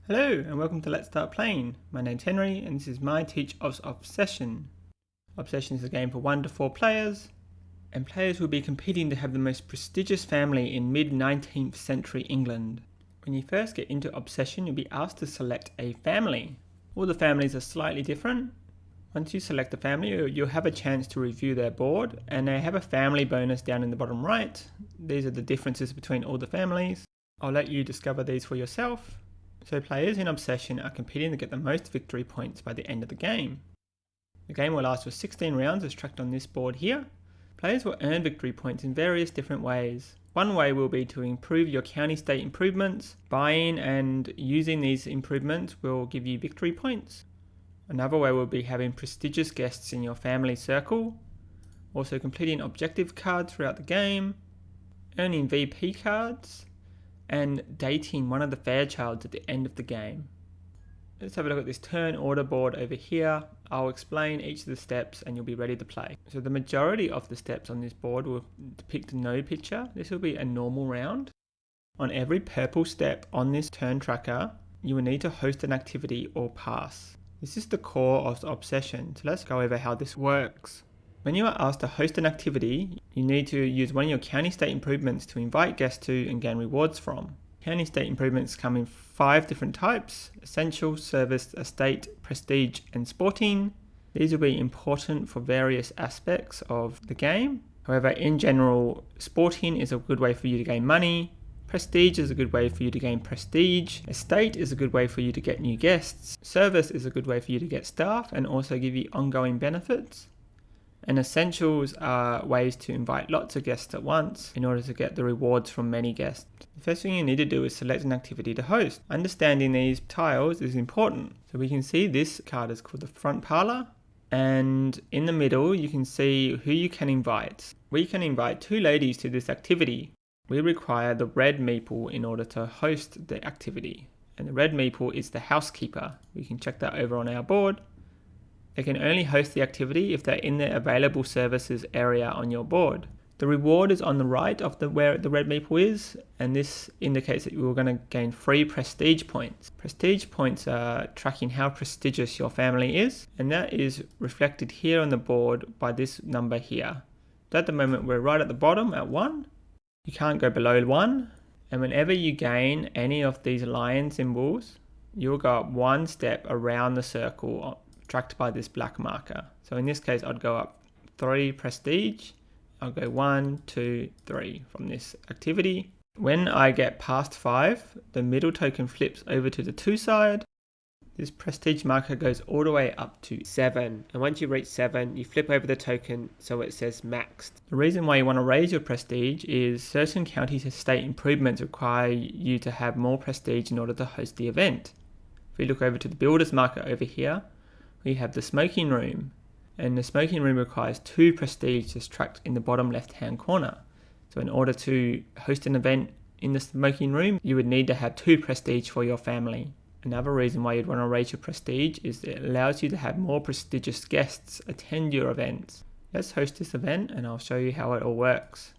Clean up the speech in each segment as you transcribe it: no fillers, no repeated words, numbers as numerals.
Hello and welcome to Let's Start Playing. My name's Henry and this is my teach of Obsession. Obsession is a game for 1 to 4 players, and players will be competing to have the most prestigious family in mid-19th century England. When you first get into Obsession, you'll be asked to select a family. All the families are slightly different. Once you select a family, you'll have a chance to review their board, and they have a family bonus down in the bottom right. These are the differences between all the families. I'll let you discover these for yourself. So players in Obsession are competing to get the most victory points by the end of the game. The game will last for 16 rounds as tracked on this board here. Players will earn victory points in various different ways. One way will be to improve your county state improvements. Buying and using these improvements will give you victory points. Another way will be having prestigious guests in your family circle. Also completing objective cards throughout the game. Earning VP cards. And dating one of the Fairchilds at the end of the game. Let's have a look at this turn order board over here. I'll explain each of the steps and you'll be ready to play. So the majority of the steps on this board will depict no picture. This will be a normal round. On every purple step on this turn tracker, you will need to host an activity or pass. This is the core of Obsession, so let's go over how this works. When you are asked to host an activity, you need to use one of your county state improvements to invite guests to and gain rewards from. County state improvements come in 5 different types: essential, service, estate, prestige and sporting. These will be important for various aspects of the game. However, in general, sporting is a good way for you to gain money. Prestige is a good way for you to gain prestige. Estate is a good way for you to get new guests. Service is a good way for you to get staff and also give you ongoing benefits. And essentials are ways to invite lots of guests at once in order to get the rewards from many guests. The first thing you need to do is select an activity to host. Understanding these tiles is important. So we can see this card is called the front parlour, and in the middle you can see who you can invite. We can invite 2 ladies to this activity. We require the red meeple in order to host the activity, and the red meeple is the housekeeper. We can check that over on our board. They can only host the activity if they're in the available services area on your board. The reward is on the right of where the red meeple is, and this indicates that you're going to gain 3 prestige points. Prestige points are tracking how prestigious your family is, and that is reflected here on the board by this number here. So at the moment we're right at the bottom at 1. You can't go below 1, and whenever you gain any of these lion symbols, you'll go up 1 step around the circle tracked by this black marker. So in this case, I'd go up 3 prestige. I'll go 1, 2, 3 from this activity. When I get past 5, the middle token flips over to the 2 side. This prestige marker goes all the way up to 7. And once you reach 7, you flip over the token so it says maxed. The reason why you want to raise your prestige is certain county state improvements require you to have more prestige in order to host the event. If we look over to the builder's marker over here, we have the smoking room, and the smoking room requires 2 prestige as tracked in the bottom left hand corner. So in order to host an event in the smoking room, you would need to have 2 prestige for your family. Another reason why you'd want to raise your prestige is that it allows you to have more prestigious guests attend your events. Let's host this event and I'll show you how it all works.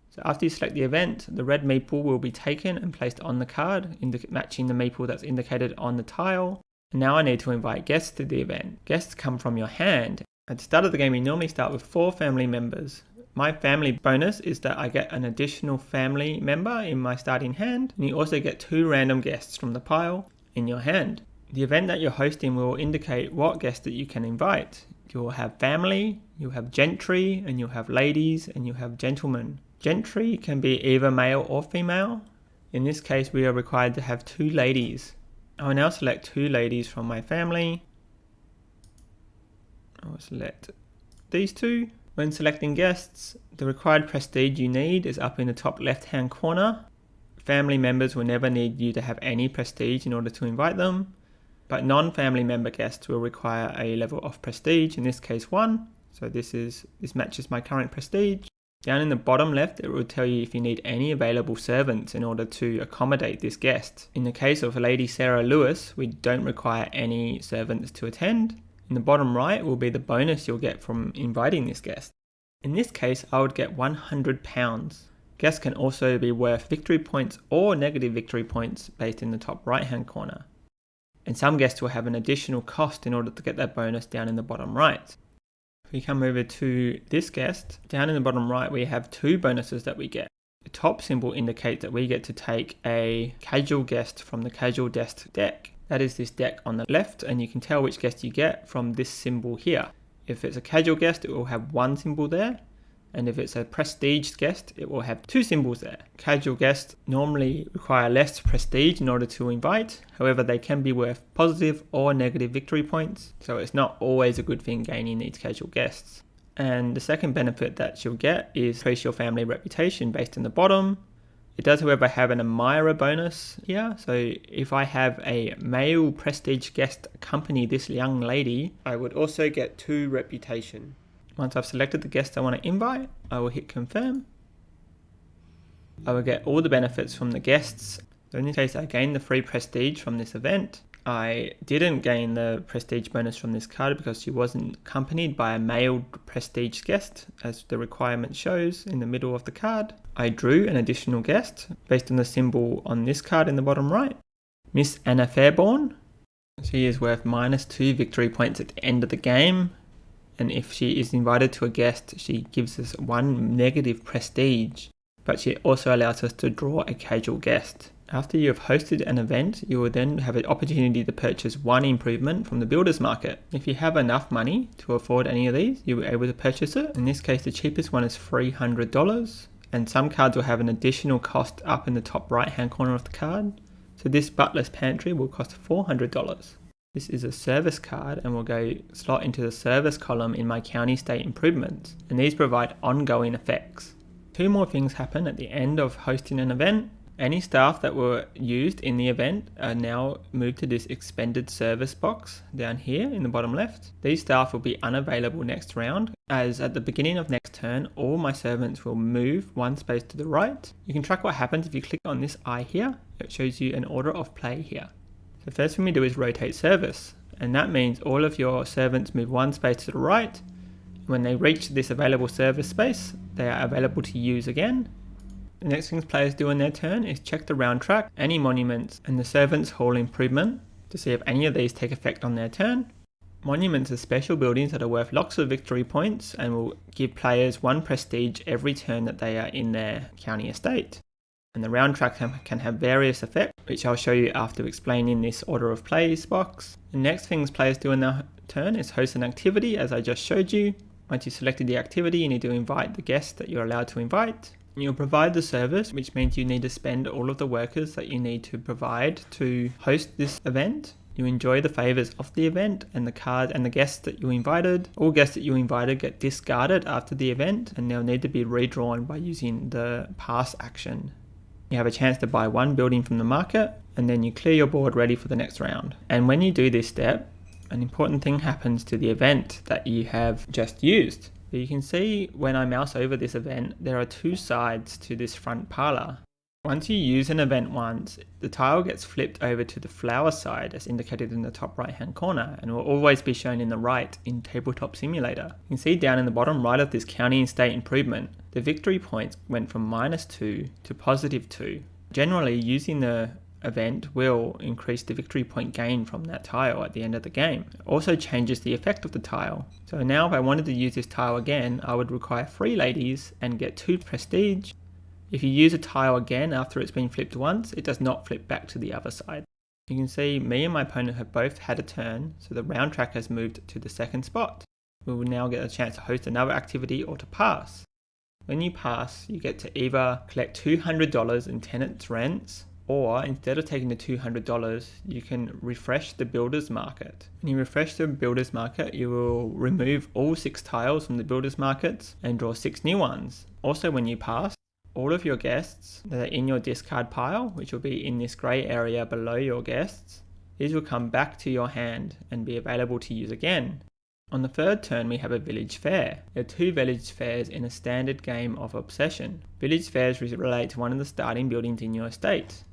So after you select the event, the red meeple will be taken and placed on the card, matching the meeple that's indicated on the tile. Now I need to invite guests to the event. Guests come from your hand. At the start of the game, we normally start with 4 family members. My family bonus is that I get an additional family member in my starting hand, and you also get 2 random guests from the pile in your hand. The event that you're hosting will indicate what guests that you can invite. You'll have family, you'll have gentry, and you'll have ladies, and you'll have gentlemen. Gentry can be either male or female. In this case, we are required to have 2 ladies. I will now select 2 ladies from my family. I will select these 2. When selecting guests, the required prestige you need is up in the top left hand corner. Family members will never need you to have any prestige in order to invite them, but non-family member guests will require a level of prestige, in this case 1. So this matches my current prestige. Down in the bottom left, it will tell you if you need any available servants in order to accommodate this guest. In the case of Lady Sarah Lewis, we don't require any servants to attend. In the bottom right will be the bonus you'll get from inviting this guest. In this case, I would get £100. Guests can also be worth victory points or negative victory points based in the top right hand corner. And some guests will have an additional cost in order to get that bonus down in the bottom right. If we come over to this guest, down in the bottom right we have 2 bonuses that we get. The top symbol indicates that we get to take a casual guest from the casual guest deck. That is this deck on the left, and you can tell which guest you get from this symbol here. If it's a casual guest, it will have 1 symbol there. And if it's a prestige guest, it will have 2 symbols there. Casual guests normally require less prestige in order to invite. However, they can be worth positive or negative victory points. So it's not always a good thing gaining these casual guests. And the second benefit that you'll get is increase your family reputation based on the bottom. It does, however, have an admirer bonus here. So if I have a male prestige guest accompany this young lady, I would also get 2 reputation. Once I've selected the guest I want to invite, I will hit confirm. I will get all the benefits from the guests. So in this case, I gained the free prestige from this event. I didn't gain the prestige bonus from this card because she wasn't accompanied by a male prestige guest, as the requirement shows in the middle of the card. I drew an additional guest based on the symbol on this card in the bottom right. Miss Anna Fairborn. She is worth -2 victory points at the end of the game. And if she is invited to a guest, she gives us 1 negative prestige, but she also allows us to draw a casual guest. After you have hosted an event, you will then have an opportunity to purchase 1 improvement from the builder's market. If you have enough money to afford any of these, you'll be able to purchase it. In this case, the cheapest one is $300, and some cards will have an additional cost up in the top right hand corner of the card. So this butler's pantry will cost $400. This is a service card and will go slot into the service column in my county state improvements, and these provide ongoing effects. 2 more things happen at the end of hosting an event. Any staff that were used in the event are now moved to this expended service box down here in the bottom left. These staff will be unavailable next round, as at the beginning of next turn all my servants will move 1 space to the right. You can track what happens if you click on this eye here. It shows you an order of play here. The first thing we do is rotate service, and that means all of your servants move 1 space to the right. When they reach this available service space, they are available to use again. The next thing players do in their turn is check the round track, any monuments, and the servants hall improvement to see if any of these take effect on their turn. Monuments are special buildings that are worth lots of victory points and will give players 1 prestige every turn that they are in their county estate. And the round track can have various effects, which I'll show you after explaining this order of plays box. The next things players do in their turn is host an activity, as I just showed you. Once you've selected the activity, you need to invite the guest that you're allowed to invite. You'll provide the service, which means you need to spend all of the workers that you need to provide to host this event. You enjoy the favours of the event and the card and the guests that you invited. All guests that you invited get discarded after the event, and they'll need to be redrawn by using the pass action. You have a chance to buy 1 building from the market, and then you clear your board ready for the next round. And when you do this step, an important thing happens to the event that you have just used. So you can see when I mouse over this event, there are 2 sides to this front parlour. Once you use an event once, the tile gets flipped over to the flower side as indicated in the top right hand corner, and will always be shown in the right in Tabletop Simulator. You can see down in the bottom right of this county and state improvement, the victory points went from -2 to +2. Generally, using the event will increase the victory point gain from that tile at the end of the game. It also changes the effect of the tile. So now if I wanted to use this tile again, I would require 3 ladies and get 2 prestige. If you use a tile again after it's been flipped once, it does not flip back to the other side. You can see me and my opponent have both had a turn, so the round track has moved to the 2nd spot. We will now get a chance to host another activity or to pass. When you pass, you get to either collect $200 in tenants' rents, or instead of taking the $200, you can refresh the builder's market. When you refresh the builder's market, you will remove all 6 tiles from the builder's markets and draw 6 new ones. Also, when you pass, all of your guests that are in your discard pile, which will be in this grey area below your guests, these will come back to your hand and be available to use again. On the 3rd turn, we have a village fair. There are 2 village fairs in a standard game of Obsession. Village fairs relate to one of the starting buildings in your estate.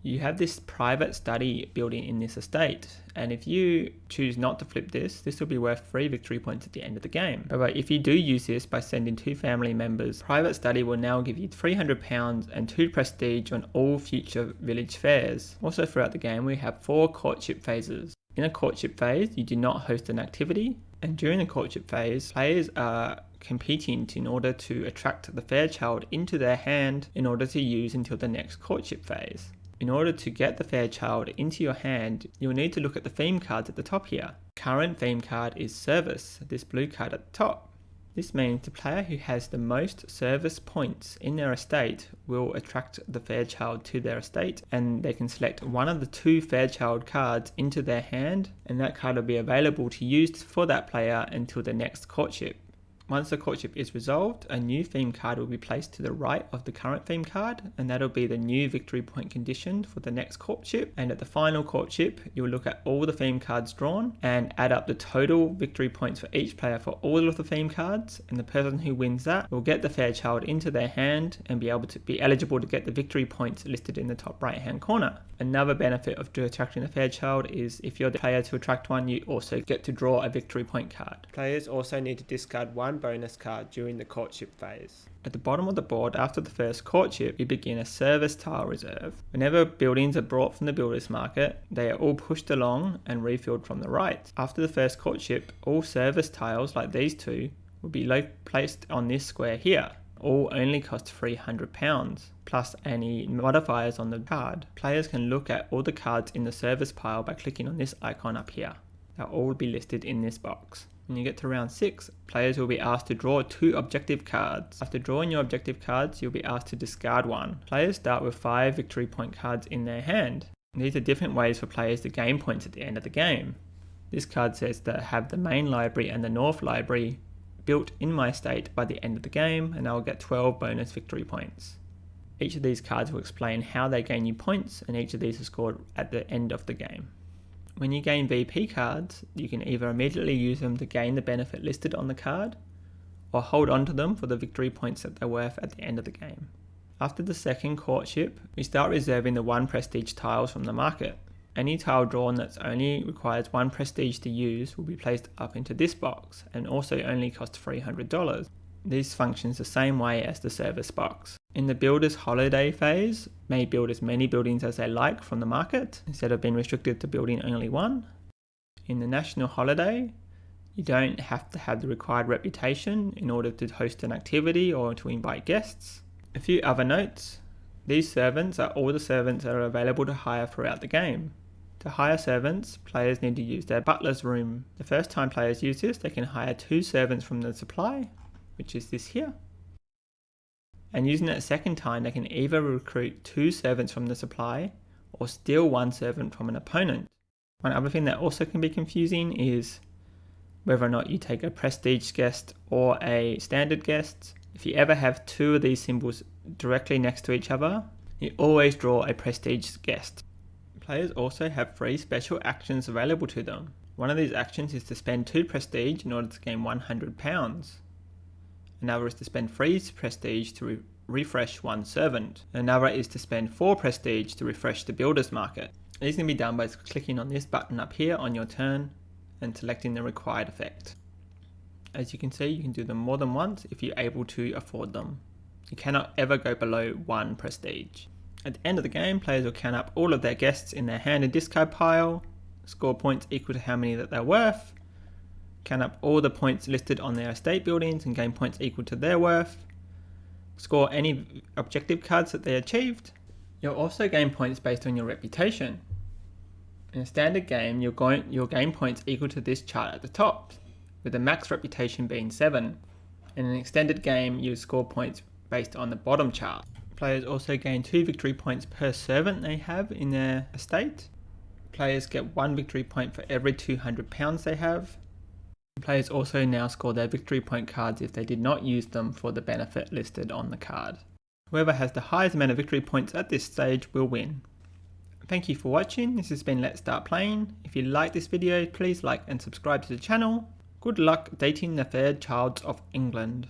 You have this private study building in this estate, and if you choose not to flip this will be worth 3 victory points at the end of the game. However, if you do use this by sending 2 family members, private study will now give you £300 and 2 prestige on all future village fairs. Also throughout the game we have 4 courtship phases. In a courtship phase you do not host an activity, and during the courtship phase players are competing in order to attract the fair child into their hand in order to use until the next courtship phase. In order to get the fair child into your hand, you'll need to look at the theme cards at the top here. Current theme card is service, this blue card at the top. This means the player who has the most service points in their estate will attract the fair child to their estate, and they can select one of the 2 fair child cards into their hand, and that card will be available to use for that player until the next courtship. Once the courtship is resolved, a new theme card will be placed to the right of the current theme card, and that'll be the new victory point condition for the next courtship. And at the final courtship, you'll look at all the theme cards drawn and add up the total victory points for each player for all of the theme cards, and the person who wins that will get the fair child into their hand and be able to be eligible to get the victory points listed in the top right hand corner. Another benefit of attracting a fair child is if you're the player to attract one, you also get to draw a victory point card. Players also need to discard 1 bonus card during the courtship phase. At the bottom of the board after the first courtship, you begin a service tile reserve. Whenever buildings are brought from the builder's market, they are all pushed along and refilled from the right. After the first courtship, all service tiles like these 2 will be placed on this square here. All only cost £300, plus any modifiers on the card. Players can look at all the cards in the service pile by clicking on this icon up here. They'll all be listed in this box. When you get to round 6, players will be asked to draw 2 objective cards. After drawing your objective cards, you'll be asked to discard 1. Players start with 5 victory point cards in their hand. These are different ways for players to gain points at the end of the game. This card says that I have the main library and the north library built in my estate by the end of the game, and I will get 12 bonus victory points. Each of these cards will explain how they gain you points, and each of these are scored at the end of the game. When you gain VP cards, you can either immediately use them to gain the benefit listed on the card, or hold on to them for the victory points that they're worth at the end of the game. After the second courtship, we start reserving the 1 prestige tiles from the market. Any tile drawn that only requires 1 prestige to use will be placed up into this box, and also only cost $300. This functions the same way as the service box. In the builder's holiday phase, may build as many buildings as they like from the market, instead of being restricted to building only 1. In the national holiday, you don't have to have the required reputation in order to host an activity or to invite guests. A few other notes: these servants are all the servants that are available to hire throughout the game. To hire servants, players need to use their butler's room. The first time players use this, they can hire 2 servants from the supply, which is this here. And using it a second time, they can either recruit 2 servants from the supply or steal 1 servant from an opponent. One other thing that also can be confusing is whether or not you take a prestige guest or a standard guest. If you ever have 2 of these symbols directly next to each other, you always draw a prestige guest. Players also have 3 special actions available to them. One of these actions is to spend 2 prestige in order to gain £100. Another is to spend 3 prestige to refresh 1 servant. Another is to spend 4 prestige to refresh the builder's market. These can be done by clicking on this button up here on your turn and selecting the required effect. As you can see, you can do them more than once if you're able to afford them. You cannot ever go below 1 prestige. At the end of the game, players will count up all of their guests in their hand and discard pile, score points equal to how many that they're worth, count up all the points listed on their estate buildings and gain points equal to their worth, score any objective cards that they achieved. You'll also gain points based on your reputation. In a standard game, you'll gain points equal to this chart at the top, with the max reputation being 7. In an extended game, you score points based on the bottom chart. Players also gain 2 victory points per servant they have in their estate. Players get 1 victory point for every £200 they have. Players also now score their victory point cards if they did not use them for the benefit listed on the card. Whoever has the highest amount of victory points at this stage will win. Thank you for watching. This has been Let's Start Playing. If you like this video, please like and subscribe to the channel. Good luck dating the fair childs of England.